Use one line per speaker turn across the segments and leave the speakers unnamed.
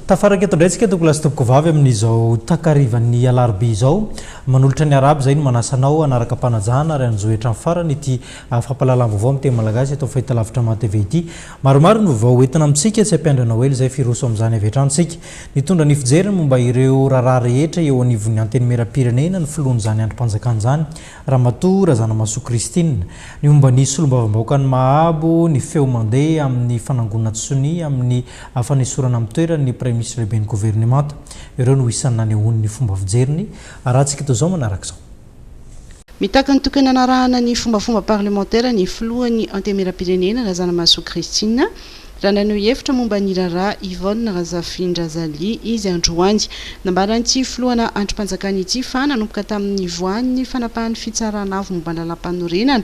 Tafaraka eto ndray toko lasy toboko vavy amin'izao takarivan'ny alarobia izao manolotra ny arabo zay no manasanao anaraka mpanajana ary anjoetra amin'ny farany ity fampahalalam-baovao amin'ny teny malagasy eto fahitalavitra matv ity maromaro ny vaovao entina amintsika tsy ampiandrana oely zay firoso amin'izany avy hatranintsika nitondra ny fijeriny momba ireo raharaha rehetra eo anivon'ny anteny meram-pirenena ny filohan' izany androm-panjakana izany Ramatoa Razanamaso Christine ny momba ny solombavambahoaka ny Mahabo ny feo mandeha amin'ny fanangonana Tsonia amin'ny fanesorana amin'ny toerany ministre lehibe ny gouvernemanta ireo no isan'ny nanehoany ny fomba fijeriny arahantsika toy izao manaraka izao.
Mitaka ny tokana anarahana ny fombafomba parlementaire ny filohan'ny antemera-pirenena Razanamaso Christine raha naneho hevitra momba ny raharaha Yvonne Razafindrazali izy androany nambaran'ity filohana androm-panjakana ity fa nanomboka tamin'ny voan'ny fanapahan'ny fitsarana avy momba lalam-panorenana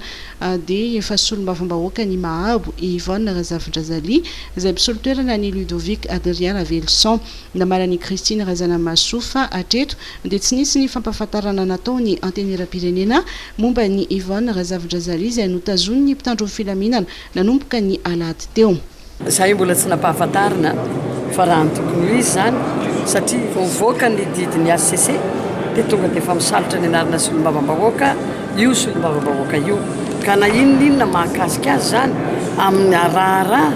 dia efa solombavambahoaka ny Mahabo Yvonne Razafindrazali izay mpisolo toerana ny Ludovic Adrien Ravelisson namarany Christine Razanamaso fa hatreto dia tsy nisy ny fampahafantarana nataony antenera-pirenena momba ny Yvonne Razafindrazali izay notazon'ny mpitandro filaminana nanomboka ny alahady teo.
Zahay mbola tsy nampahafantarina fa raha ny tokony izy zany satria vao mivoaka ny didiny ACC dia tonga dia efa misalotra ny anarana solombavambahoaka io solombavambahoaka io ka na inona mahakasika azy zany amin'ny raharaha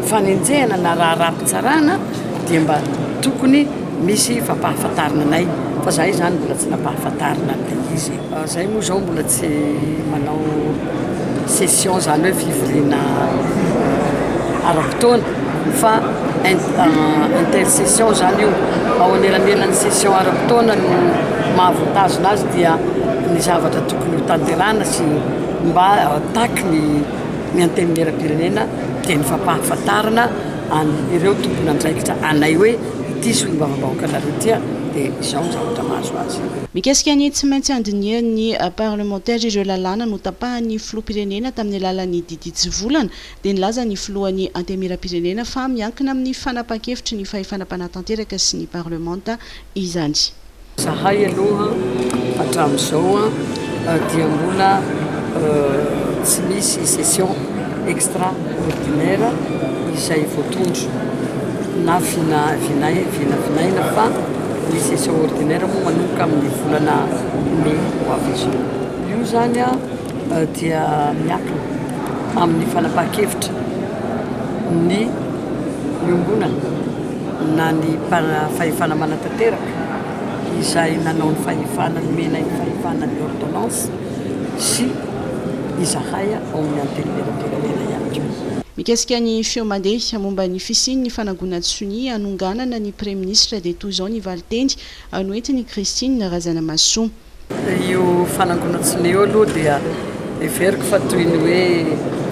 fanenjehana na raharaha-pitsarana dia mba tokony misy fampahafantarina anay fa zahay zany mbola tsy nampahafantarina dia izy zahay moa zao mbola tsy manao session zany hoe fivoriana ara-potoana fa intercession zany io ao anelanelan'ny session ara-potoana no mahavantazona azy dia ny zavatra tokony ho tanterana sy mba taky ny antenimera-pirenena dia ny fampahafantarana ireo tompony andraikitra anay hoe ity solombavambahoaka nareo tia dia izao zavatra mahazo azy.
Mikasika ny tsy maintsy andinihan'ny parlementaire ireo lalàna no tapahan'ny filoha-pirenena tamin'ny alalan'ny Didi Tsivolana dia nilaza ny filohan'ny antemera-pirenena fa miankina amin'ny fanapahan-kevitry ny fahefanam-panatanteraka sy ny parlementa izany.
Zahay aloha hatramin'izao dia mbola tsy misy session extraordinaire izay voatondro na vinavinaina fa ny session ordinaire moa manomboka amin'ny volana Mai ho avy izao. Io zany dia miankina amin'ny fanapahan-kevitra ny iombonana na ny fahefana manatanteraka izay nanao ny fahefana ny mena ny fahefana ny ordonnance sy izahay ao amin'ny antenimera-pirenena ihany koa.
Mikasika ny feo mandeha momba ny fisian'ny fanangonana Tsonia anonganana ny Premier ministre dia toy izao ny valitendy noentiny Christine Razanamaso.
Io fanangonana Tsonia aloha dia everiko fa toy ny hoe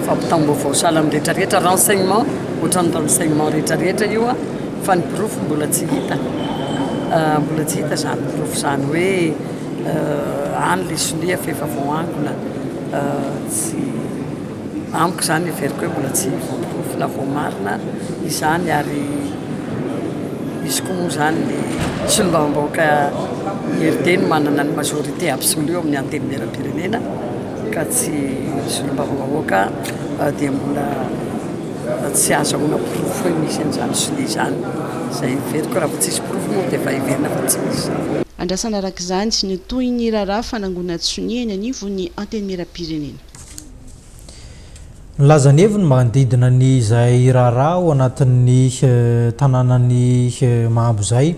fampitam-baovao sahala amin'ny rehetrarehetra renseignement ohatran'ny renseignement rehetrarehetra io fa ny pirofo mbola tsy hita zany pirofo zany hoe any le Tsonia fa efa voangona tsy amiko zany everiko hoe mbola tsy voapirofo na voamarina izany ary izy koa moa zany ny solombavambahoaka erideny manana ny majorité absolue amin'ny antenimera-pirenena ka tsy solombavambahoaka dia mbola tsy azahoana pirofo hoe misy an'izany Tsonia zany zay everiko raha tsisy pirofo moa dia efa everina fa tsy misy.
Andrasana araka izany ny toy ny raharaha fanangonana Tsonia eny anivon'ny antenimera-pirenena.
Nilaza ny heviny manodidina ny izay raharaha ao anatin'ny tanànany Mahabo izay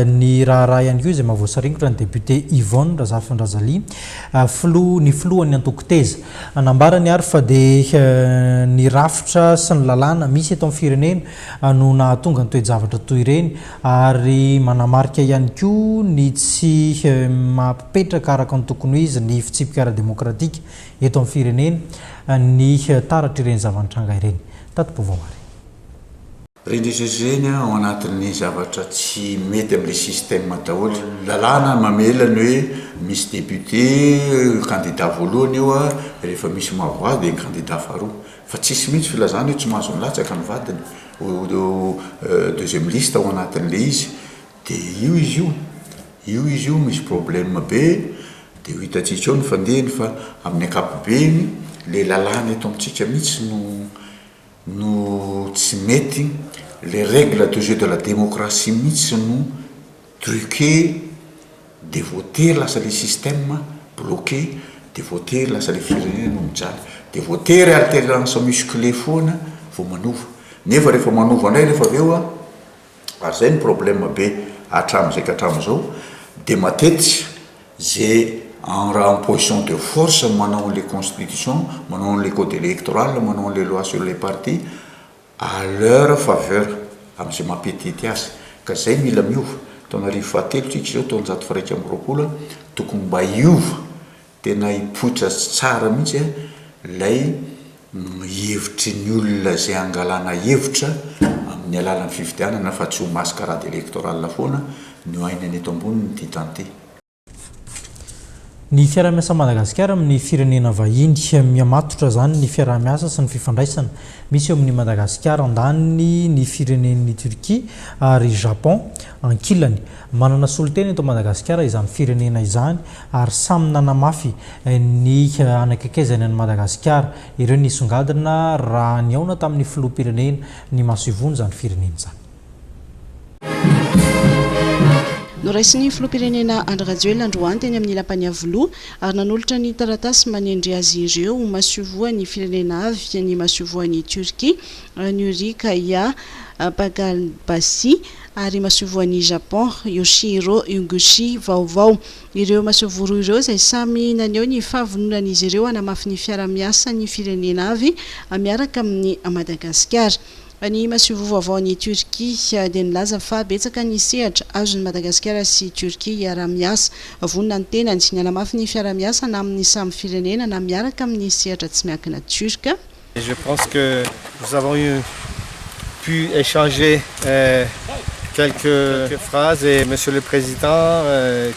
ny raharaha ihany koa izay mahavoasaringotra ny député Yvonne Razafindrazali ny filohan'ny antoko-teza nambarany ary fa dia ny rafitra sy ny lalàna misy eto amin'ny firenena no nahatonga ny toe-javatra toy ireny ary manamarika ihany koa ny tsy mampipetraka araka ny tokony izy ny fitsipika ara-demokratika eto amin'ny firenena ny taratra ireny zava-nitranga ireny tato-povamary.
Rendrezeny ao anatin'ny zavatra tsy mety amin'ilay système daholo lalàna mamelany hoe misy député candidat voalohany io rehefa misy mavoazy dia ny candidat faharoa fa tsisy mihitsy filazana hoe tsy mahazo milatsaka ny vadiny deuxième liste ao anatin'ilay izy dia io izy io misy problème be dia ho hitatsika eo ny fandehany fa amin'ny ankapobeny le lalàna eto amintsika mihitsy no tsy mety les règles de jeu de la démocratie mihitsy no truqué de voter lasa le système bloqué, de voter lasa le firenena no mijaly, de voter alternance musclé foana vo manova nefa rehefa manova anay rehefa avy eo ary zay ny problème be hatram'izay ka hatram'izao de matetiky zay raha en position de force manao les constitutions, manao les codes électorales, manao les lois sur les partis à leur faveur am'izay mampetity azy ka zay mila miova taonarivo fahatelo tsika zao taony 1990 tokony mba iova tena hipoitra tsara mihitsy lay hevitry ny olona zay angalana hevitra amin'ny alalan'ny fifidianana fa tsy ho mascarade électorale foana no ainany eto ambony ny didante.
Ny fiarahamiasa Madagasikara amin'ny firenena vahiny mihamatotra zany ny fiarahamiasa sy ny fifandraisana misy eo amin'ny Madagasikara andaniny ny firenen'ny Turquie ary Japon ankilany manana soloteny eto Madagasikara izany firenena izany ary samy nanamafy ny anakaikaizany any Madagasikara ireo nisongadina raha niaona tamin'ny filoham-pirenena ny masoivony zany firenena zany.
Noraisiny filoham-pirenena Andry Rajoelina androany teny amin'ny lampaniavoloha ary nanolotra ny taratasy manendry azy ireo masiovoan'ny firenena avy ny masiovoan'ny Turquie Nuri Kaya Bagalbasi ary masiovoan'ny Japon Yoshihiro Ungushi vaovao ireo masiovo roa ireo izay samy naneo ny fahavononan'izy ireo hanamafy ny fiaramiasa ny firenena avy miaraka amin'ny Madagasikara. Ny masiovo vaovao ny Turquie dia nilaza fa betsaka ny sehatra azon'ny Madagasikara sy Turquie hiara-miasa vonona ny tenany ny hanamafy ny fiara-miasa na amin'ny samy firenena na miaraka amin'ny sehatra tsy miankina turca.
Je pense que nous avons pu échanger quelques phrases et Monsieur le Président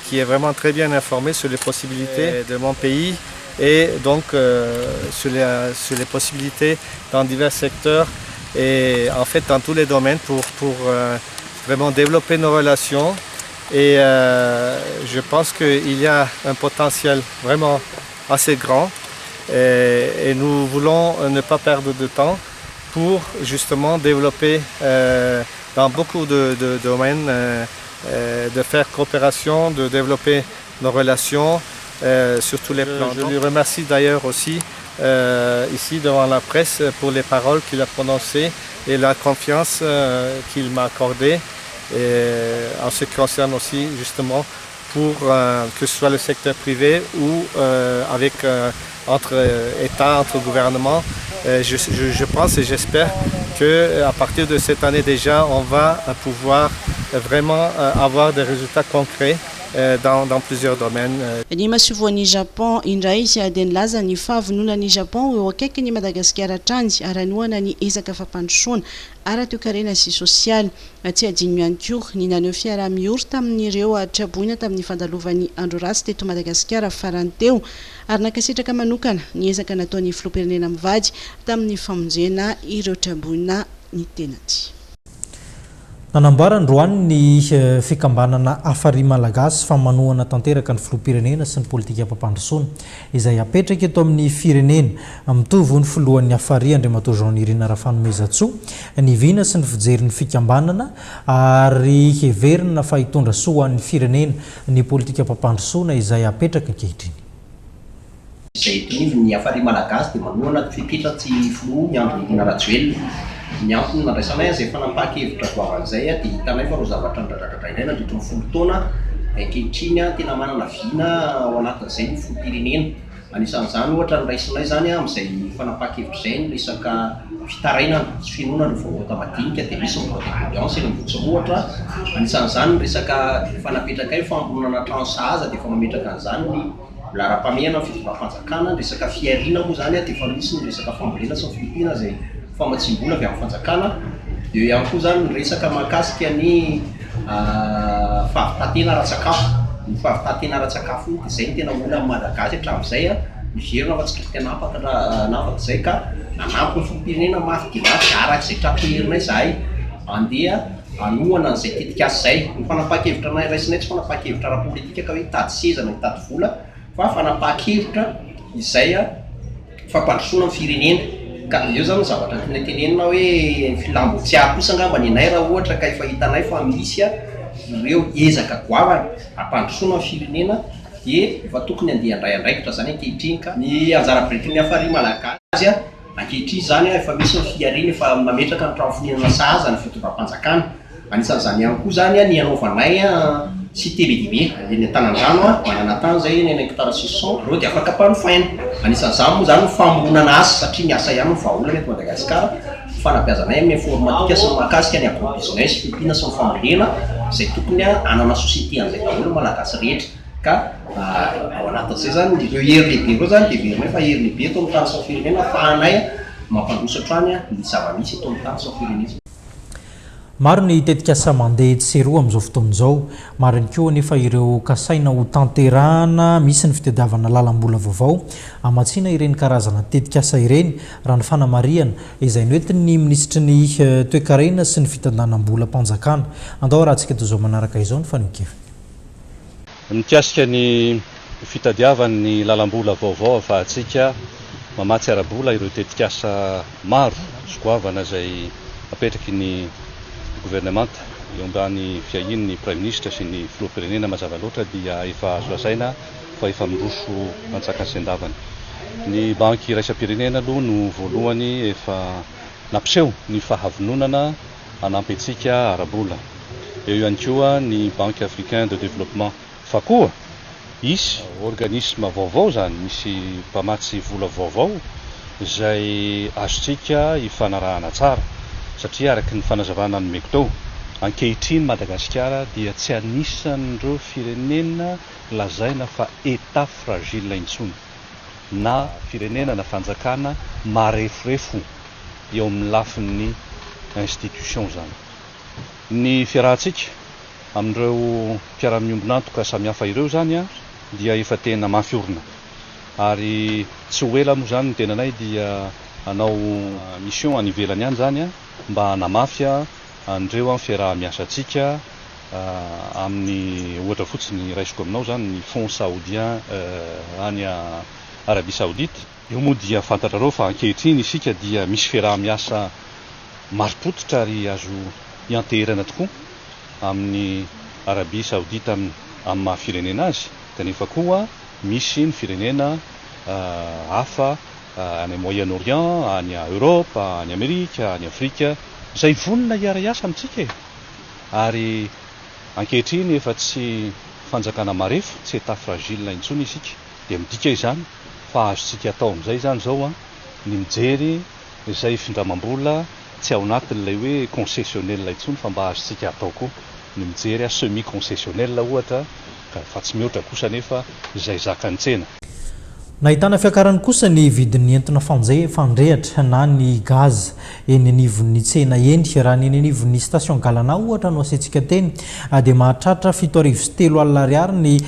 qui est vraiment très bien informé sur les possibilités de mon pays et donc sur les possibilités dans divers secteurs et en fait dans tous les domaines pour vraiment développer nos relations et je pense qu'il y a un potentiel vraiment assez grand et nous voulons ne pas perdre de temps pour justement développer dans beaucoup de domaines, de faire coopération, de développer nos relations sur tous les plans. Je lui remercie d'ailleurs aussi ici devant la presse pour les paroles qu'il a prononcées et la confiance qu'il m'a accordée en ce qui concerne aussi justement pour que ce soit le secteur privé ou avec entre États, entre gouvernements. Je pense et j'espère qu'à partir de cette année déjà, on va pouvoir vraiment avoir des résultats concrets dans plusieurs domaines.
Ny masiovoan'ny Japon indray dia nilaza ny fahavononan'ny Japon eo akaiky ny Madagasikara hatrany ary anohana ny ezaka fampandrosoana ara-toe-karena sy sosialy tsy adino ihany koa ny naneho fiaraha-miory tamin'ireo traboina tamin'ny fandalovan'ny andro rasy teto Madagasikara farany teo ary nakasitraka manokana ny ezaka nataon'ny filoham-pirenena mivady tamin'ny famonjena ireo traboina ny tenany. Nanamboara androany ny fikambanana afary malagasy fa manohana tanteraka ny filoham-pirenena sy ny politika ampapandrosoana izay apetraka eto amin'ny firenena mitovy ny filohan'ny afary Andriamatoa Jean Nirina Rafanomezatsoa ny vina sy ny fijery ny fikambanana ary heverina fa hitondra soa ny firenena ny politika ampapandrosoana izay apetraka ankehitriny.
Izay tonivy ny afary malagasy dia manohana fipetratsy filoha ny Andry Nirina Rajoelina. Ny antony nandraisanay izay fanampahan-kevitra voavan'izay dia hitanay fa ro zavatra ndradradraindray nandritra ny folo taona ankehitriny tena manana vina ao anatin'izay ny filoham-pirenena. Anisan'izany ohatra niraisinay zany amin'izay fanampahan-kevitra izay ny resaka fitarainana sy finoana ny vahoaka madinika dia misy ny vote d'audience eny Ambohitsy ohatra. Anisan'izany ny resaka fanapetraka io famoronana trano sahaza dia efa mametraka an'izany ny laharam-pameana ny fitondram-panjakana, ny resaka fiarina moa zany dia efa misy ny resaka fambolena sy ny filipina izay famatsim-bola avy amin'ny fanjakana. Eo ihany koa zany ny resaka mahakasika ny fahavitantena ara-tsakafo. Ny fahavitantena ara-tsakafo dia izay ny tena olona amin'ny Malagasy hatramin'izay miverina fa tsy tokony hanapaka izay ka nanampy ny filoham-pirenena mafy dia mafy arak'izay trapoherinay izahay andeha anohana an'izay tetikasa izay. Ny fanapahan-kevitra anay raisinay tsy fanapahan-kevitra ara-politika ka hoe hitady seza na hitady vola fa fanapahan-kevitra izay fampandrosoana ny firenena. ka eo zany zavatra tenenina hoe filambo tsiary kosa angamba ny anay raha ohatra ka efa hitanay fa misy ireo ezaka goavana ampandrosoana firenena dia efa tokony andeha andray andraikitra zany ankehitriny ka ny anjara biriky afary malagasy ankehitriny zany efa misy ny fiarena efa mametraka ny trano fihinana sahaza ny fitondram-panjakana anisan'izany ihany koa zany ny anaovanay cité lehibe eny Tanan-Drano manana tany zay eny hectare 600 reo dia afaka mpanofaina anisan'izany moa zany famoronana asa satria ny asa ihany ny vahaolana eto Madagasikara fanabeazanay amin'ny informatika sy ny mahakasika ny agro-business fipina sy ny fambolena izay tokony anana société an'izay daholo malagasy rehetra ka ao anatin'izay zany ireo hery lehibe reo zany dia veronay fa hery lehibe eto amin'ny tany sy ny firenena ahafahanay mampandrosa hatrany ny zava-misy eto amin'ny tany sy ny firenena.
Maro ny tetika asa mandeha tseroa amin'izao fotoan'izao, maro ihany koa nefa ireo kasaina ho tanterahana misy ny fitadiavana lalam-bola vaovao amatsiana ireny karazana tetika asa ireny raha ny fanamariana izay noentin'ny ministry ny toe-karena sy ny fitandanam-bola mpanjakana. Andao raha antsika toy izao manaraka izao ny fanehoan-kevitra.
Mikasika ny fitadiavan'ny lalam-bola vaovao ahafahantsika mamatsy ara-bola ireo tetika asa maro sogoavana izay apetraky ny gouvernemanta eo ambany fiahiny ny prime ministre sy ny filoham-pirenena mazava loatra dia efa azo lazaina fa efa miroso mantsaka sy andavany. Ny banky iraisam-pirenena aloha no voalohany efa nampiseho ny fahavinonana hanampy antsika ara-bola. Eo ihany koa ny banque africain de développement fa koa isy organisme vaovao zany misy mpamatsy vola vaovao izay azontsika hifanarahana tsara satria araky ny fanazavana ny meko tao ankehitriny Madagasikara dia tsy anisan'ireo firenena lazaina fa état fragile intsony na firenena na fanjakana marefurefo eo amin'ny lafin'ny institution zany. Ny fiarahantsika amin'ireo mpiara-miombonantoka samihafa ireo zany dia efa tena mafiorina ary tsy ho ela moa zany ny tenanay dia hanao mission any ivelany any zany mba hanamafy andreo amin'ny fiaraha-miasa antsika amin'ny ohatra fotsiny raisiko aminao zany ny fonds saoudien any Arabie Saoudite. Io moa dia fantatrareo fa ankehitriny isika dia misy fiaraha-miasa marim-pototra ary azo ianteherana tokoa amin'ny Arabie Saoudite amin'ny maha-firenena azy kanefa koa misy ny firenena hafa any Moyen-Orient, any Europe, any Amerika, any Afrika izay vonona hiara-iasa amintsika ary ankehitriny efa tsy fanjakana marefo tsy état fragile intsony isika dia midika izany fa azontsika atao amin'izay zany zao ny mijery izay findramam-bola tsy ao anatin'ilay hoe concessionnel intsony fa mba azontsika atao koa ny mijery semi concessionnel ohatra fa tsy mihoatra kosa nefa izay zakany tsena.
Nahitana fiakarany kosa ny vidin'ny entona fandrehatra na ny gaz eny anivon'ny tsena eny raha ny anivon'ny station galana ohatra no asentsika teny dia mahatratra 7,3 alina ny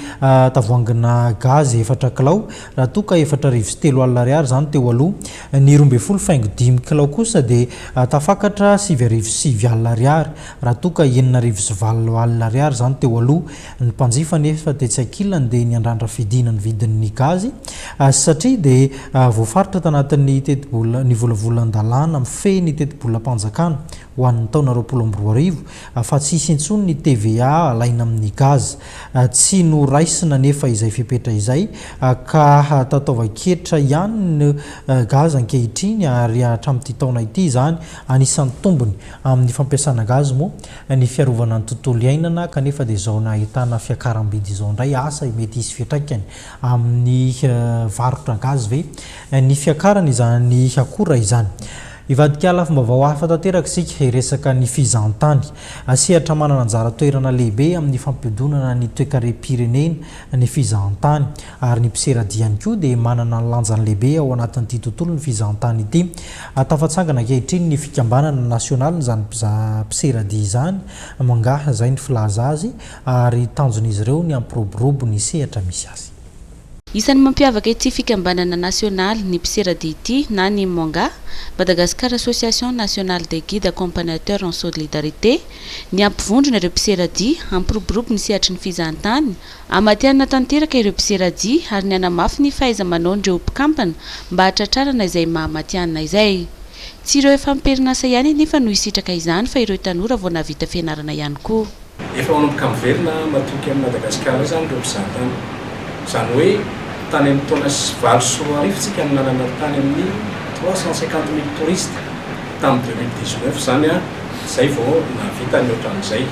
tavoangina gaz 4 kilao raha toka 4,3 alina zany teo aloha ny 12.5 kilao kosa dia tafakatra 7,7 alina raha toka 9,9 alina zany teo aloha ny mpanjifa nefa tetsy ankilany dia ny andrandra fidinany vidin'ny gaz satria dia voafaritra tanatin'ny tetibola ny volavolan-dalàna mifehy ny tetibola mpanjakana ho an'ny taona 2024 fa tsy hisy intsony ny TVA alaina amin'ny gaz tsy noraisina nefa izay fipetra izay ka tataova-ketra ihany ny gaz ankehitriny ary hatramin'ity taona ity zany anisan'ny tombony amin'ny fampiasana gaz moa ny fiarovana ny tontolo iainana kanefa dia izao nahitana fiakaram-bidy izao indray asa mety hisy fiatraikany amin'ny varotra gaz ve ny fiakarany izany akora izany. Ivadika ala fomba vaoafa tanteraka isika hiresaka ny fizahantany sehatra manana anjara toerana lehibe amin'ny fampidonana ny toe-karem-pirenena ny fizahantany ary ny mpiseradiany koa dia manana lanjany lehibe ao anatin'ity tontolo ny fizahantany ity tafatsangana ankehitriny ny fikambanana nasionaly zany mpiserady izany mangaha zay ny filaza azy ary tanjon'izy ireo ny ampiroborobo ny sehatra misy azy.
Isan'ny mampiavaka ity fikambanana nasionaly ny mpiseradia ity na ny Manga, Madagascar Association nationale des guides accompagnateurs en solidarité, ny ampivondrona ireo mpiseradia, ampiroborobo ny sehatry ny fizahantany, amatianina tanteraka ireo mpiseradia ary ny anamafy ny fahaiza-manao ndreo mpikampana mba hatratrarana izay mahamatianina izay. Tsy ireo efa mimperinasa ihany nefa no hisitraka izany fa ireo tanora vao navita fianarana ihany koa.
Efa manomboka miverina matoky amin'ny Madagasikara izany ireo mpizahatany. Izany hoe tany amin'ny taona 20 tsika no nanana tany amin'ny 350 000 touristes tamin'ny 2019 zany izay vao navita ny ohatran'izay.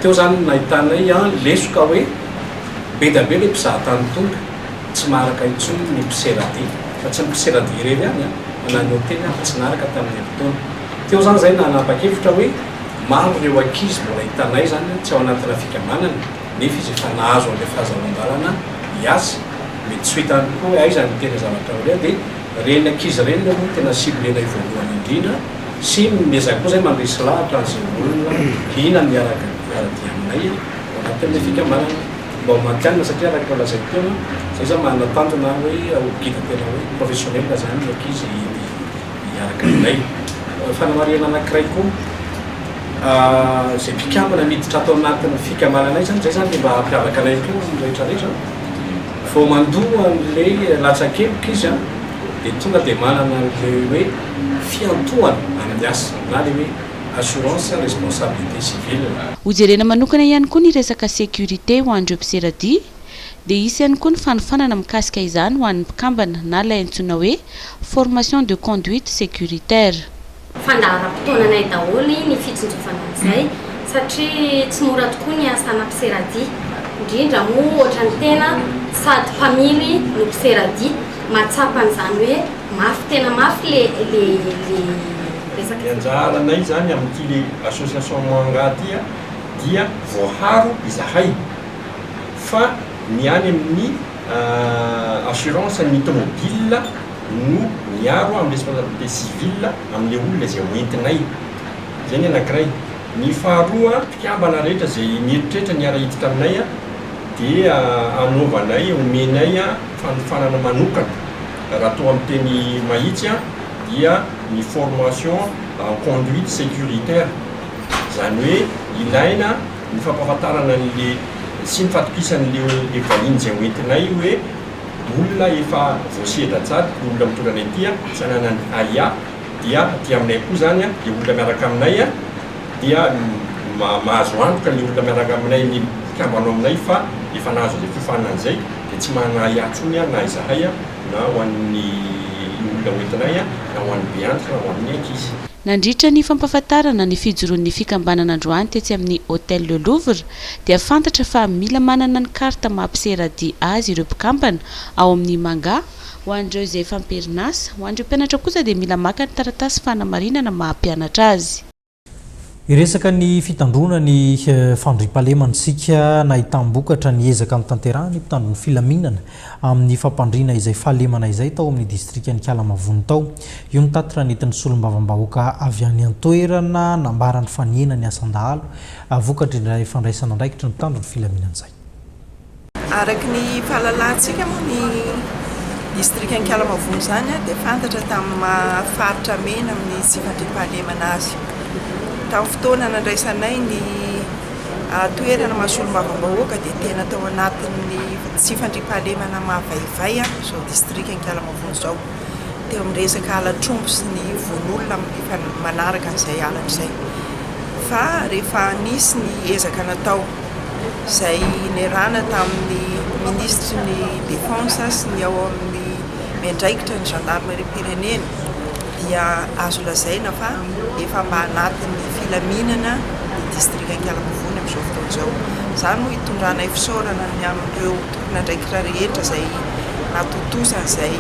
Teo zany nahitanay lesoka hoe be da be ilay mpizahatany tonga tsy maharaka intsony ny mpiseradia fa tsy ny mpiseradia irery ihany manany hotely fa tsy naraka tamin'ny fotoana. Teo zany zay nanapa-kevitra hoe maro ireo ankizy mbola hitanay zany tsy ao anatina fikambanana nefa izy efa nahazo an'ilay fahazaran-dalana hiasa mety tsy hitany koa aiza ny tena zavatra hoe dia reny ankizy reny moa tena siblenay voalohany indrindra sy miezaka koa zay mandresy lahatra an'izay olona hina miaraka miaradia aminay ao anatin'ilay fikambanana mba mantianina satria araka lazay teo zay zany manatantona hoe gida tena hoe professionnel zany ny ankizy miaraka aminay. Fanamariana anankiray koa zay mpikambana miditra atao anatin'ny fikambananay zany zay zany mba hampiavaka anay koa rehetrarehetra vao mandoa an'ilay latsakeloka izy dia tonga dia manana an'ilay hoe fiantohana amin'ny asa na ilay hoe assurance responsabilité civile.
Hojerena manokana ihany koa ny resaka sécurité ho an'ireo mpiseradia dia isy ihany koa ny fanofanana mikasika izany ho an'ny mpikambana na ilay antsoina hoe formation de conduite sécuritaire.
Fandaharam-potoananay daholo ny fitsinjofana an'izay satria tsy mora tokoa ny asana mpiseradia indrindra moa ohatra ny tena sady mpamily no mpiseradia matsapa an'izany hoe mafy tena mafy le resaka.
Ny anjaranay zany amin'ity le association Manga dia voaharo izahay fa ny any amin'ny assurance ny automobile no miaro amin'ny responsabilité civile amin'ilay olona izay hoentinay zay ny anankiray. Ny faharoa mpikambana rehetra zay mieritrrehetra ny ara-hiditra aminay dia anaovanay omenay fanofanana manokana raha toa amin'ny teny mahitsy dia ny formation en conduite sécuritaire zany hoe ilaina ny fampahafantarana n'le sy ny fatokisan'le vahiny izay hoentinay hoe olona efa voasedra tsara olona mitondranay ity sanana AIA dia aty aminay koa zany dia olona miaraka aminay dia mahazo antoka ny olona miaraka aminay ny mpikambana aminay fa efa nahazo izay fifanan'izay dia tsy manana AIA tsony na izahay na ho an'ny olona hoentinay na ho an'ny beantra na ho an'ny ankizy.
Nandritra ny fampahafantarana ny fijoroan'ny fikambanana androany tetsy amin'ny Hôtel Le Louvre dia fantatra fa mila manana ny karta mampiseradia azy ireo mpikambana ao amin'ny Manga ho an'ireo izay efa mimperinasa, ho an'ireo mpianatra kosa dia mila maka ny taratasy fanamarinana mahampianatra azy.
Iresaka ny fitandrona ny fandriam-pahalemantsika nahitam-bokatra ny ezaka amin'ny tanterahany mpitandron'ny filaminana amin'ny fampandriana izay fahalemana izay tao amin'ny distrikta ny Kalamavony tao. Io nitatitra nentin'ny solombavam-bahoaka avy any an-toerana nambarany faniena ny asan-dahalo vokatra indray fandraisana andraikitra ny mpitandron'ny filaminana izay.
Araky ny fahalalantsika moa ny distrikta ny Kalamavony zany dia fantatra tamin'ny mahafaritra mena amin'ny tsy fandriam-pahalemana azy. Tamin'ny fotoana nandraisanay ny toerana mahasolombavambahoaka dia tena tao anatin'ny tsy fandriam-pahalemana mahavaivay zao distrikta ny Kalamavony zao. Teo amin'ny resaka ala-trombo sy ny von'olona manaraka an'izay alana izay. Fa rehefa nisy ny ezaka natao izay nerana tamin'ny ministre ny défense sy ny ao amin'ny miandraikitra ny gendarmerie pirenena dia azo lazaina fa efa mba anatin'ny filaminana ny distrikta ny Kalamavony amin'izao fotoana izao. Izany moa hitondranay fisaorana ny amin'ireo tompon'andraikitra rehetra izay natotosana izay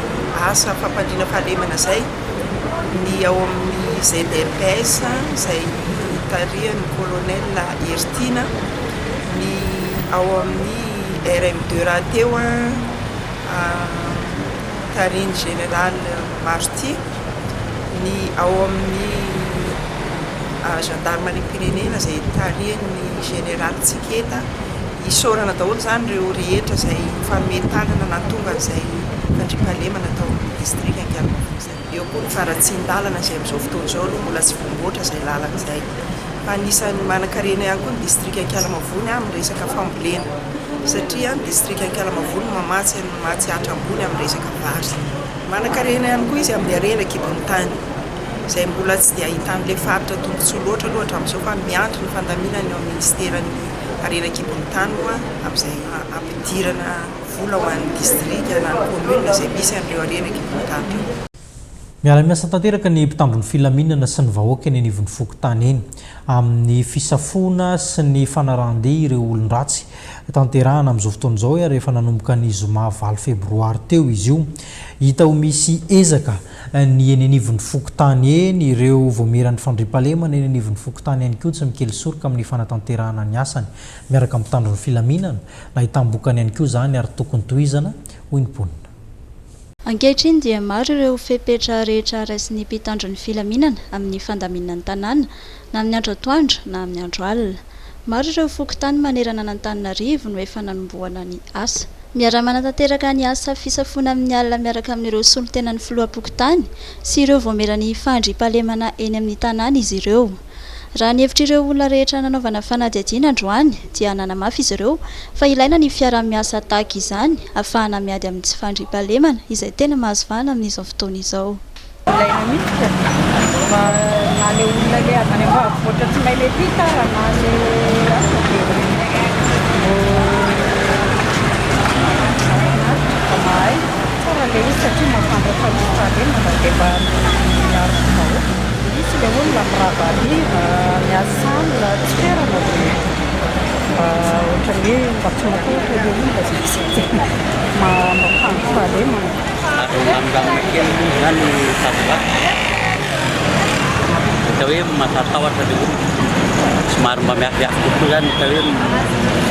asa fampandriana fahalemana izay ny ao amin'ny ZDPS izay tarihan'ny colonel Ertina, ny ao amin'ny RM2 raha teo tarihan'ny général Marty, ny ao amin'ny gendarmerie pirenena izay tarihan'ny général Tsiketa, isorana daholo zany reo rehetra izay mifanomentanana na tonga izay fandriam-pahalemana atao district Ankialamavono zay. Eo koa ny faratsin-dalana izay amin'izao fotoana izao aloha mbola tsy voamboatra izay lalana izay. Fa anisany manan-karena ihany koa ny district Ankialamavono amin'ny resaka fambolena satria ny district Ankialamavono mamatsy hatra-ambony amin'ny resaka vary. Manan-karena ihany koa izy amin'ny arena kibon-tany izay mbola tsy dia ahitan'ilay faritra tombontsoa loatra aloha hatramin'izao fa miantry ny fandaminana eo amin'ny ministeran'ny arena kibon-tany moa amin'izay ampidirana vola ho an'ny district na ny commune izay misy an'ireo arena kibon-tany io.
Miara-miasa tanteraka ny mpitambon'ny filaminana sy ny vahoaka eny anivon'ny fokontany eny amin'ny fisafona sy ny fanarahan-deha ireo olon-dratsy tanterahana amin'izao fotoana izao rehefa nanomboka ny zoma 9 febroary teo izy io. Hita ho misy ezaka ny eny anivon'ny fokontany eny ireo voameran'ny fandriam-pahalemana eny anivon'ny fokontany ihany koa tsy mikely soroka amin'ny fanatanterahana ny asany miaraka amin'ny mpitandron'ny filaminana na hitambokany ihany koa zany ary tokony tohizana hoy ny mponina.
Ankehitriny dia maro ireo fepetra rehetra raisin'ny mpitandron'ny filaminana amin'ny fandaminana ny tanàna na amin'ny andro atoandro na amin'ny andro alina. Maro ireo fokontany manerana n'Antananarivo no efa nanomboana ny asa. Miara-manatanteraka ny asa fisafona amin'ny alina miaraka amin'ireo solotenan'ny filoham-pokotany sy ireo voameran'ny fandriam-pahalemana eny amin'ny tanàna izy ireo. Raha ny hevitrireo olona rehetra nanaovana fanadihadiana androany dia nanamafy izy ireo fa ilaina ny fiara-miasa tahaka izany ahafahana miady amin'ny tsy fandriam-pahalemana izay tena mahazo vahana amin'izao fotoana izao.
Ilaina mihitsy na le olona le avy any ambanivohitra tsy mahay le tia na mahay tsara le izy satria mahafandra fandriam-pahalemana dia mba miaro vahoaka. Misy le olona miravaly miasana tsy ferana ohatran'ny hoe mba tsy matotra le olona mahafandra fahalemana.
Amin'ny kely zany tavovato hita hoe matatahotra le olona somary mba miafiafy kokoa zany hita hoe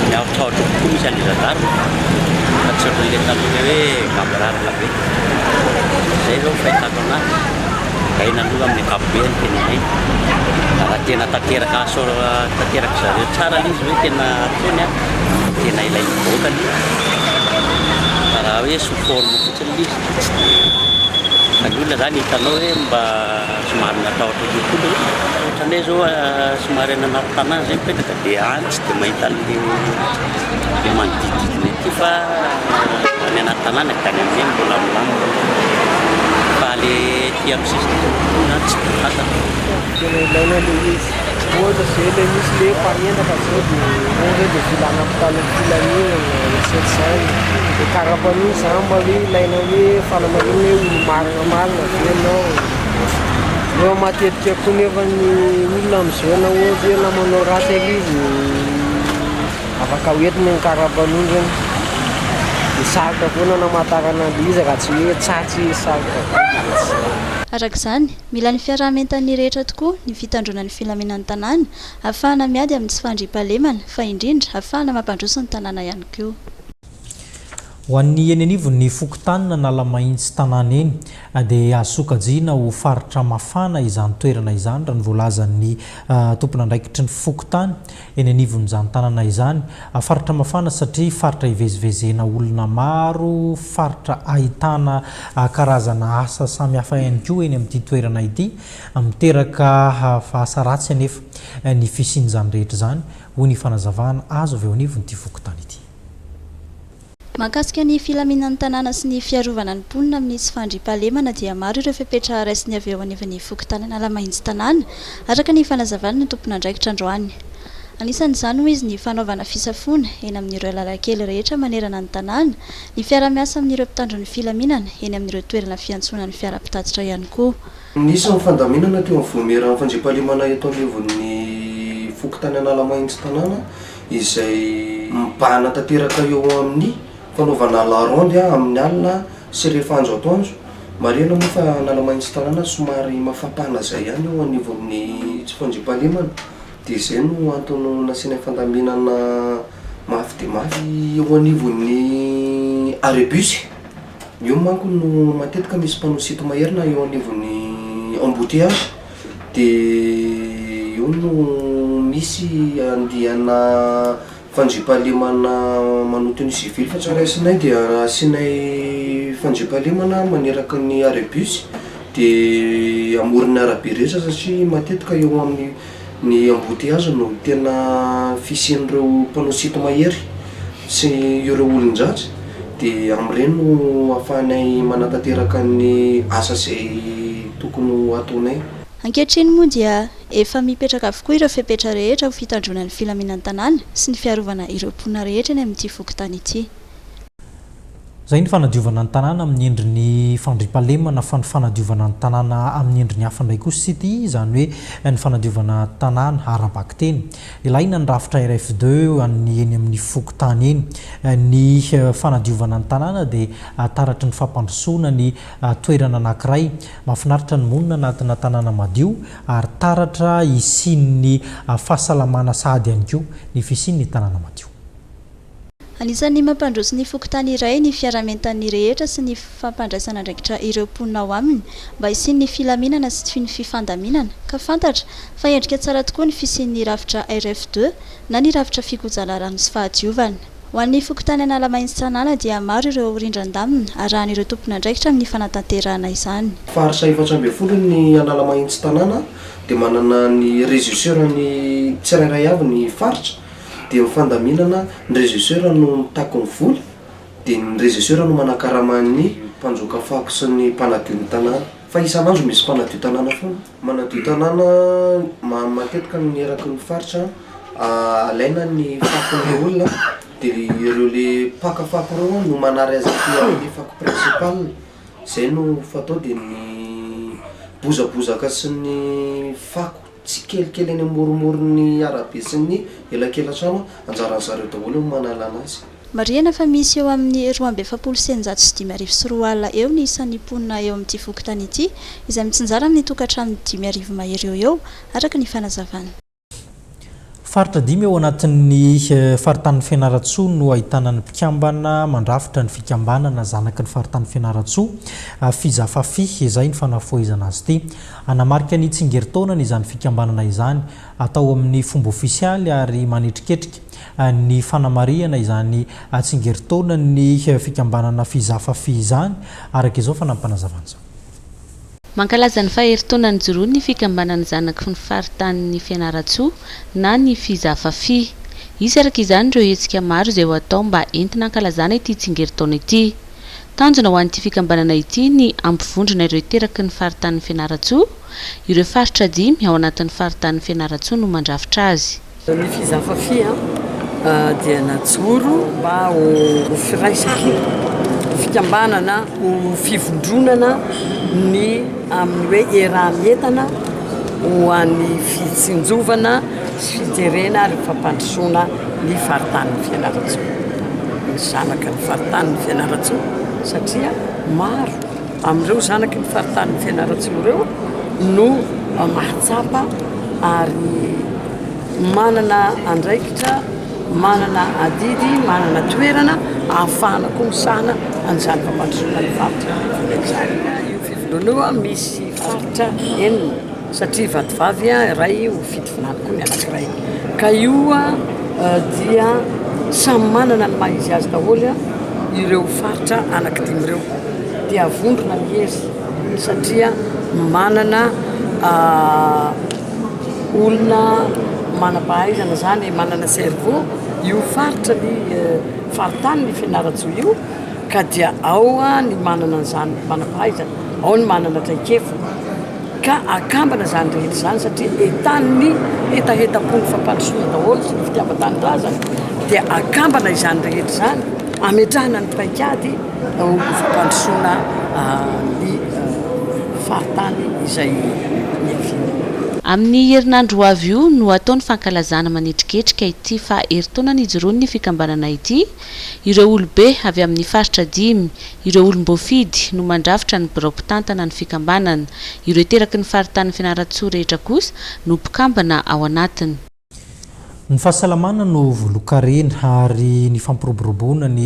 miaotraotra kokoa misy andrizazarona fa tsy ohatran'le taloha hoe gambararaka be zay zao fahitako anazy gaina aloha amin'ny ankapobeny tenanay raha tena tanteraka tanteraka zareo tsara izy hoe tena tony tena ilay vahoakany raha hoe sous forme fotsiny izy ny olona zany hitanao hoe mba somary natahotra kokoa ohatran'izay zao somary any anaty tanàna zay mipetraka dia any tsy dia mahita le manodididina ety fa any anaty tanàna tany amin'izay mbola milamina fa le ty amin'ny sisiny tsy dia fantatra.
Tena ilaina le izy ohatra zay le misy le mpamendaka zao dia ohatra dia vilana mpitana filaminana isetzany dia karapan'iny zany mba hoe ilaina hoe fanamarina hoe olo marina venao eo matetika koa nefa ny olona amizona ohatra hoe namanao ratsy ak izy afaka hoentina ny karapan'iny zany dia sarotra foana namatarana le izy raha tsy hoe tsatsy sarotra.
Arak'izany, mila ny fiarahamentan'ny rehetra tokoa ny fitandrona ny filaminan'ny tanàna ahafahana miady amin'ny tsy fandriam-pahalemana fa indrindra ahafahana mampandroso ny tanàna ihany koa.
Ho an'ny eny anivon'ny fokontany na Nalamahitsy tanàna eny dia azokajiana ho faritra mafana izany toerana izany raha ny voalazan'ny tompona andraikitry ny fokontany eny anivon'izany tanàna izany. Faritra mafana satria faritra ivezivezena olona maro, faritra ahitana karazana asa samihafa ihany koa eny amin'ity toerana ity miteraka asa ratsy anefa ny fisian'izany rehetra izany hoy ny fanazavana azo avy eo anivon'ity fokontany ity.
Mahakasika ny filaminan'ny tanàna sy ny fiarovana ny mponina amin'ny tsy fandriam-pahalemana dia maro ireo fepetra raisiny avy eo anivon'ny fokontany Nalamahitsy tanàna araka ny fanazavana ny tompona andraikitra androany. Anisan'izany hoy izy ny fanaovana fisafona eny amin'ireo lalankely rehetra manerana ny tanàna, ny fiara-miasa amin'ireo mpitandron'ny filaminana eny amin'ireo toerana fiantsonan'ny fiara-pitatitra ihany koa.
Nisy ny fandaminana teo amin'ny voamera fandriam-pahalemana eto anivon'ny fokontany Nalamahitsy tanàna izay mibahana tanteraka eo amin'ny fanaovana larondy amin'ny alina sy rehefa andro atoandro. Marina moa fa Nalamahitsy tanàna somary mafapana zay ihany eo anivon'ny tsy fandriam-pahalemana dia izay no antony nasiana fandaminana mafy dia mafy eo anivon'ny arebus. Io manko no matetika misy mpanosito maherina eo anivon'ny embouteillage dia io no misy andihana fandriampahalemana manotony civily fa tsy raisinay dia asianay fandriampahalemana maneraka ny arébus dia amorony arabe rehetra satria matetika eo amin'ny ny embouteillage no tena fisian'ireo mpanao sito mahery sy ireo olon-dratsy dia amin'ireny no ahafahanay manatanteraka ny asa izay tokony ataonay.
Ankehitriny moa dia efa mipetraka avokoa ireo fepetra rehetra ho fitandrona ny filaminan'ny tanàna sy ny fiarovana ireo mponina rehetra ny amin'ity fokontany ity.
Zay ny fanadiovana ny tanàna amin'ny endriny fandriampahalemana fa ny fanadiovana ny tanàna amin'ny endriny hafa indray kosa sy ity izany hoe ny fanadiovana tanàna arabaky teny. Ilaina ny rafitra RF2 ny eny amin'ny fokontany eny. Ny fanadiovana ny tanàna dia taratry ny fampandrosoana ny toerana anankiray. Mahafinaritra ny monina anatina tanàna madio ary taratra isian'ny fahasalamana sahady ihany koa ny fisian'ny tanàna madio.
Anisan'ny mampandroso ny fokontany iray ny fiaramentan'ny rehetra sy ny fampandraisana andraikitra ireo mponina ao aminy mba hisian'ny filaminana sy ny fifandaminana ka fantatra fa endrika tsara tokoa ny fisian'ny rafitra RF2 na ny rafitra fikojalarano sy fahadiovana. Ho an'ny fokontany Analamaintsy tanàna dia maro ireo rindran-damina arahan'ireo tompona andraikitra amin'ny fanatanterahana izany.
Faritra 440 ny Analamaintsy tanàna dia manana ny régisseur ny tsirairay avy ny faritra dia mifandaminana ny régisseur no mitako ny vola dia ny régisseur no manakaraman'ny mpanjoka fako sy ny mpanadio ny tanàna fa isan'andro misy mpanadio tanàna foana. Manadio tanàna matetika eraky ny faritra alaina ny fakon'ireo olona dia ireo le pakafako ireo no manary azy amin'ny fako principal izay no fatao dia ny bozabozaka sy ny fako tsy kelikely eny amoromorony arabe sy ny elakelan-trano anjaran'ny zareo daholo manala anazy.
Marihana fa misy eo amin'ny 2,904 alina eo ny isan'ny mponina eo amin'ity fokontany ity izay mitsinjara amin'ny tokantrano 5,000 mahery eo araka ny fanazavana.
Faritra 5 eo anatin'ny faritany Fianaratsoa no ahitana ny mpikambana mandrafitra ny fikambanana zanaky ny faritany Fianaratsoa fizafafi izay ny fanafoezana azy ity. Anamarika ny tsingeritaonana izany fikambanana izany atao amin'ny fomba ofisialy ary manetriketrika ny fanamariana izany tsingeritaonana ny fikambanana fizafafi izany araka izao fanampanazavana izao.
Mankalaza ny faheritaonany joroany ny fikambanany zanaky ny faritany Fianaratsoa na ny fizafafi. Izy araka izany ireo hetsika maro izay ho atao mba entina hankalazana ity tsingeritaona ity. Tanjona ho an'ity fikambanana ity ny ampivondrona ireo teraky ny faritany Fianaratsoa, ireo faritra 5 ao anatin'ny faritany Fianaratsoa no mandrafitra azy.
Ny fizafafi dia najoro mba ho firaisana fikambanana ho fivondronana ny amin'ny hoe era-mientana ho an'ny fitsinjovana sy fiterena ary fampandrosoana ny faritany Fianaratsoa. Ny zanaky ny faritany Fianaratsoa satria maro amin'ireo zanaky ny faritany Fianaratsoa ireo no mahatsapa ary manana andraikitra, manana adidy, manana toerana ahafahana koa misahana an'izany fampandrosoana ny faritra izany. Io fivondronana misy faritra enina satria vadivavy iray ho fitovinany koa ny anankiray. Ka io dia samy manana ny maha izy azy daholo ireo faritra anankidimy ireo dia avondrona mihezy satria manana olona manam-pahaizana zany manana cerveau io faritra ny faritany ny Fianaratsoa io ka dia ao ny manana an'izany manam-pahaizana, ao ny manana traikefa ka akambana zany rehetra zany satria etan'ny hetaheta-pony fampandrosoana daholo sy ny fitiavan-tanindrazana dia akambana izany rehetra zany ametrahana ny paikady ho fampandrosoana ny faritany izay niaviana.
Amin'ny herinandro avy io no ataony fankalazana manetriketrika ity faheritaonana ijoroany ny fikambanana ity. Ireo olobe avy amin'ny faritra 5, ireo olom-boafidy no mandrafitra ny biraopitantana ny fikambanana. Ireo teraky ny faritany Fianaratsoa rehetra kosa no mpikambana ao anatiny.
ny fahasalamana no volokarena ary ny fampiroboroboana ny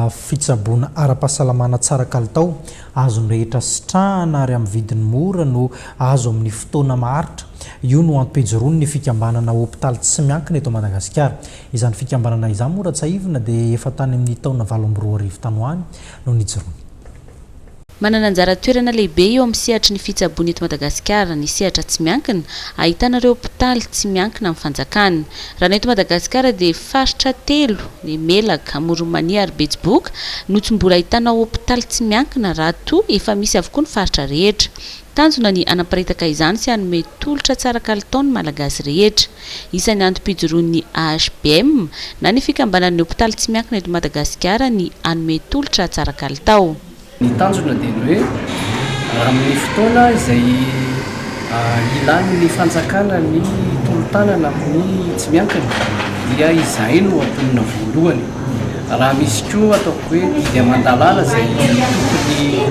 fitsaboana ara-pahasalamana tsara kalitao azo ny rehetra sitrahana ary amin'ny vidiny mora no azo amin'ny fotoana maharitra. Io no ampijoroany ny fikambanana hôpitaly tsy miankina eto Madagasikara. Izany fikambanana izany mora tsaivina dia efa tany amin'ny taona 2024 tany ho any no nijoroany.
Manana anjara toerana lehibe eo amin'ny sehatra ny fitsaboana eto Madagasikara ny sehatra tsy miankina, ahitana ireo hôpitaly tsy miankina amin'ny fanjakana. Raha eto Madagasikara dia faritra 3 ny Melaka, Moromania ary Betsiboka no tsy mbola ahitana hôpitaly tsy miankina raha toa efa misy avokoa ny faritra rehetra. Tanjona ny anaparitaka izany sy hanome tolotra tsara kalitao ny malagasy rehetra. Isan'ny antom-pijoroan'ny AHBM na ny fikambanan'ny hôpitaly tsy miankina eto Madagasikara ny hanome tolotra tsara kalitao.
Ny tanjona dia ny hoe amin'ny fotoana izay ilan'ny fanjakana ny tolo-tanana amin'ny tsy miankina dia izay no amponina voalohany. Raha misy koa ataoko hoe dia mandalala izay tokony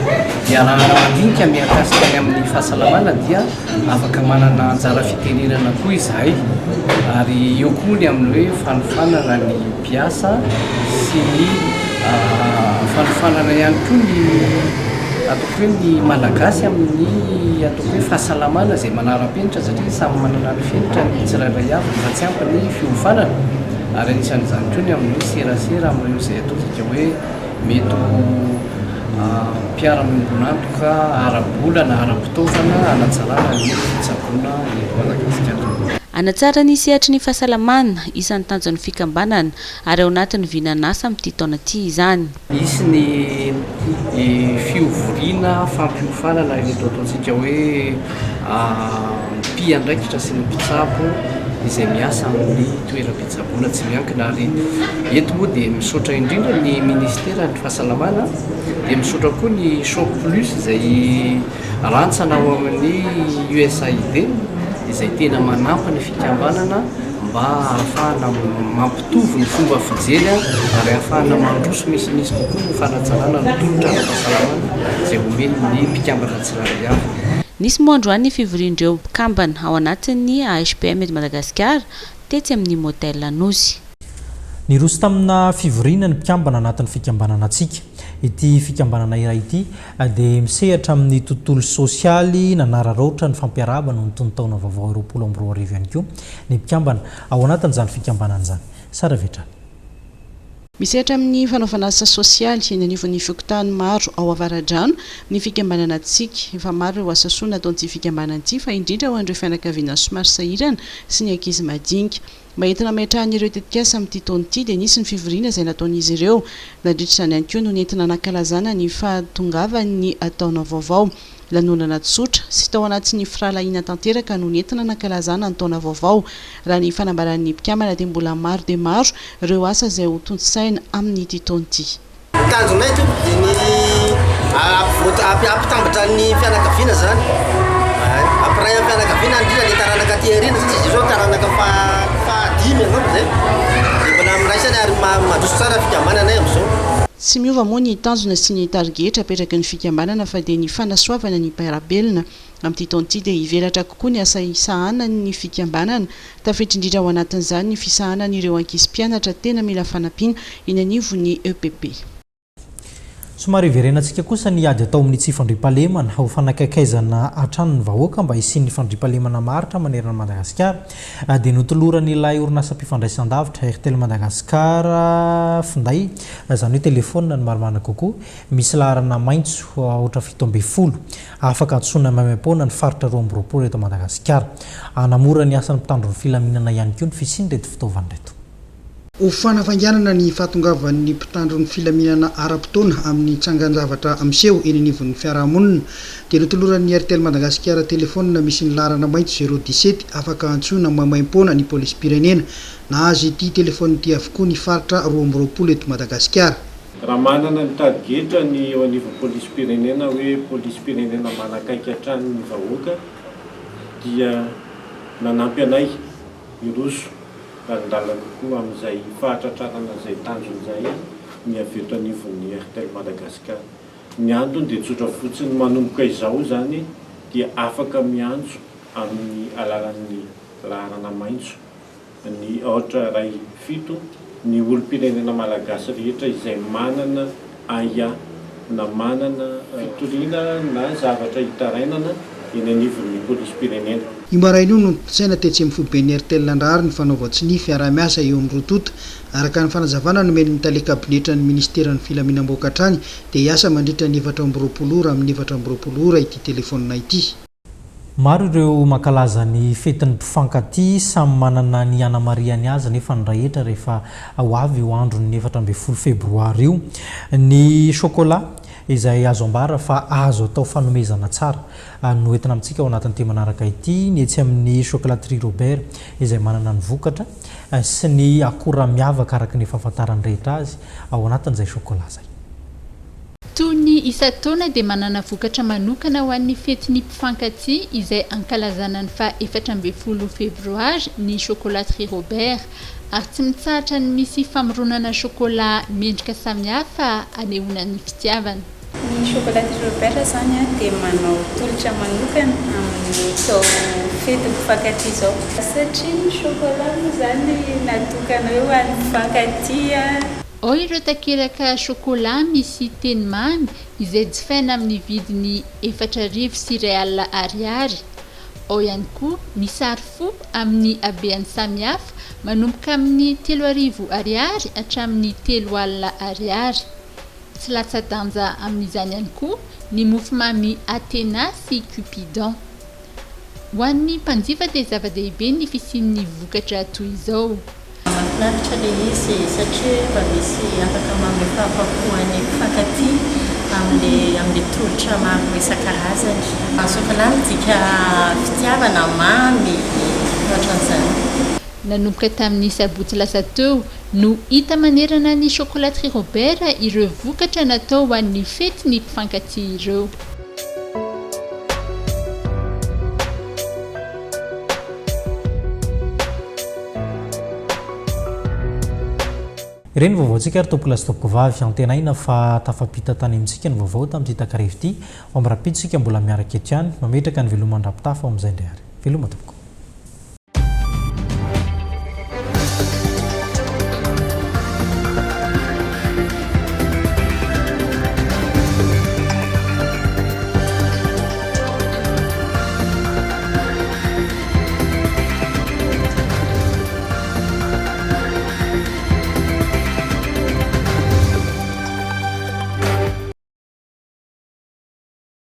iarahana mandinika miakasika ny amin'ny fahasalamana dia afaka manana anjara fitenenana koa izahay. Ary eo koa ny amin'ny hoe fanofanana ny mpiasa sy ny fanofanana ihany koa ny ataoko hoe ny malagasy amin'ny ataoko hoe fahasalamana izay manara-penitra satria samy manana ny fenitra ny tsirairay avy fa tsy ampy ny fiofanana. Ary anisan'izany koa ny amin'ny serasera amin'ireo izay ataontsika hoe mety mpiara-miombonantoka ara-bola na ara-pitaovana hanatsarana ny fitsaboana eto Madagasikara.
Anatsara ny sehatry ny fahasalamana isan'ny tanjon'ny fikambanana ary ao anatin'ny vinanasa amin'ity taona ity izany.
Misy ny fiovoriana fampiofanana eto ataontsika hoe mpiandraikitra sy ny mpitsabo izay miasa amin'ny toeram-pitsaboana tsy miankina. Ary eto moa dia misaotra indrindra ny ministera ny fahasalamana dia misaotra koa ny Shop Plus izay rantsana ao amin'ny USAID izay tena manampy ny fikambanana mba ahafahana mampitovy ny fomba fijery ary ahafahana mandroso misimisy kokoa ny fanatsanana ny tolotra ara-pahasalamana izay omeny ny mpikambana tsirairay avy.
Nisy moandroany ny fivorian'ireo mpikambana ao anatin'ny AHBM eto Madagasikara tetsy amin'ny motel Lanosy.
Niroso tamina fivoriana ny mpikambana anatin'ny fikambanana antsika. Ity fikambanana iray ity dia misehatra amin'ny tontolo sosialy nanararoatra ny fampiarabana ny tontaona vaovao 2024 ihany koa ny mpikambana ao anatin'izany fikambanana izany. Sara vetrany.
Misehatra amin'ny fanaovana asa sosialy eny anivon'ny fikotany maro ao Avaradrano ny fikambanana antsika. Efa maro ireo asa soa nataon'ity fikambanana ity fa indrindra ho an'ireo fianakaviana somary sahirana sy ny ankizy madinika. Mba entina metrahany ireo tetikasa amin'ity taona ity dia nisy ny fivoriana izay nataon'izy ireo. Nandritrany ihany koa no nentina nankalazana ny fahatongavan'ny taona vaovao. Lanonana tsotra sy tao anatin'ny firalahiana tanteraka no nentina nankalazana ny taona vaovao. Raha ny fanambaran'ny mpikambana dia mbola maro dia maro ireo asa izay ho tontsaina amin'ity taona ity.
Tanjonay to dia ampitambatra ny fianakaviana zany. Ampirahay amin'ny fianakaviana indrindra ny taranaka aty aoriana satria izy izao taranaka fahadimy angamba zay. Dia mbola miraisany ary mandroso tsara fikambanana amin'izao.
Tsy miova moa ny tanjona sy ny tarigetra apetraky ny fikambanana fa dia ny fanasoavana ny mpairabelona. Amin'ity taona ity dia hivelatra kokoa ny asa isahanana ny fikambanana. Tafiditra indrindra ao anatin'izany ny fisahanan'ireo ankizy mpianatra tena mila fanampiana eny anivon'ny EPP.
Somary iverenantsika kosa ny ady atao amin'ny tsy fandriampahalemana ho fanakakaizana hatrany ny vahoaka mba hisian'ny fandriampahalemana maritra manerana Madagasikara dia notoloran'ny ilay orinasa mpifandraisan-davitra RTL Madagasikara finday izany hoe telefônina ny maromana kokoa misy laharana maitso ohatra 7 afaka antsoina maimaim-poana ny faritra 2024 eto Madagasikara. Anamora ny asan'ny mpitandro ny filaminana ihany koa ny fisiany reto fitaovana reto.
Ho fanavanganana ny fahatongavan'ny mpitandro ny filaminana ara-potoana amin'ny tsangan-javatra amiseho eny anivon'ny fiarahamonina dia notoloran'ny RTL Madagasikara telefônina misy ny laharana maitso 017 afaka antsoina maimaim-poana ny polisy pirenena na azy ity telefôny ity avokoa ny faritra 2024 eto Madagasikara.
Raha manana ny tadigetra ny eo anivon'ny polisy pirenena hoe polisy pirenena manakaiky hatrany ny vahoaka dia nanampy anay iroso ndalana kokoa amin'izay fahatratrarana izay tanjon'izay ny avy eto anivon'ny RTL Madagasikara. Ny antony dia tsotra fotsiny manomboka izao zany dia afaka miantso amin'ny alalan'ny laharana maitso ny ohatra ray fito ny olo-pirenena malagasy rehetra izay manana aya na manana fitoriana na zavatra hitarainana eny anivon'ny polisy-pirenena.
Imbaraino no tsaina tetsy amin'ny foiben'ny RTL andrary ny fanaovatsiny fiara-miasa eo amin'ny rotota araka ny fanazavana nomeny ny tale kabinetra ny ministeran'ny filaminam-boaka hatrany dia hiasa mandritra ny 4 ora amin'ny 4 ora ity telefonina ity.
Maro ireo mankalaza ny fetin'ny mpifankatia samy manana ny anamariany azy nefa ny rehetra rehefa ao avy io andro ny 14 febroary io. Ny chocolat izay azo ambara fa azo atao fanomezana tsara no entina amintsika ao anatin'ny temanaraka ity ny etsy amin'ny chocolaterie Robert izay manana ny vokatra sy ny akora miavaka araka ny fahafantarany rehetra azy ao anatin'izay chocolat zay.
Toy ny isa-taona dia manana vokatra manokana ho an'ny fetin'ny mpifankatia izay ankalazana ny fa 14 febroary ny chocolaterie Robert ary tsy mitsahatra ny misy famoronana chocolat mendrika samihafa anehoana ny fitiavana.
Ny chocolaterie Robert zany dia manao tolotra manokana amin'ny tao fety mpifankatia izao satria ny chocolat zany natokana ho an'ny mpifankatia.
Ao ireo takelaka chocolat misy teny mamy izay jifaina amin'ny vidiny 4 sy real ariary. Ao ihany koa ny sary fo amin'ny habeany samihafa manomboka amin'ny 3 ariary hatramin'ny 3 alina ariary. Tsy latsa-danja amin'izany ihany koa ny mofomamy Athéna sy Cupidon. Ho an'ny mpanjifa dia zava-dehibe ny fisian'ny vokatra toy izao.
Mahafinaritra ilay izy satria mba misy afaka manome fahafapoan'ny mpifankatia amin'ny tolotra maro isan-karazany. Chocolat midika fitiavana mamy ohatran'izany.
Nanomboka tamin'ny sabotsy lasa teo no hita manerana ny chocolaterie Robert ireo vokatra natao ho an'ny fetin'ny mpifankatia ireo.
Ireny vaovaontsika ary tompoko lasitopoko vavy antenaina fa tafampita tany amintsika ny vaovao tamin'ity takarivy ity ao amin'ny rapiditsika mbola miaraka eto ihany mametraka ny velomandra-pitafa ao amin'izay indray ary veloma tompoko.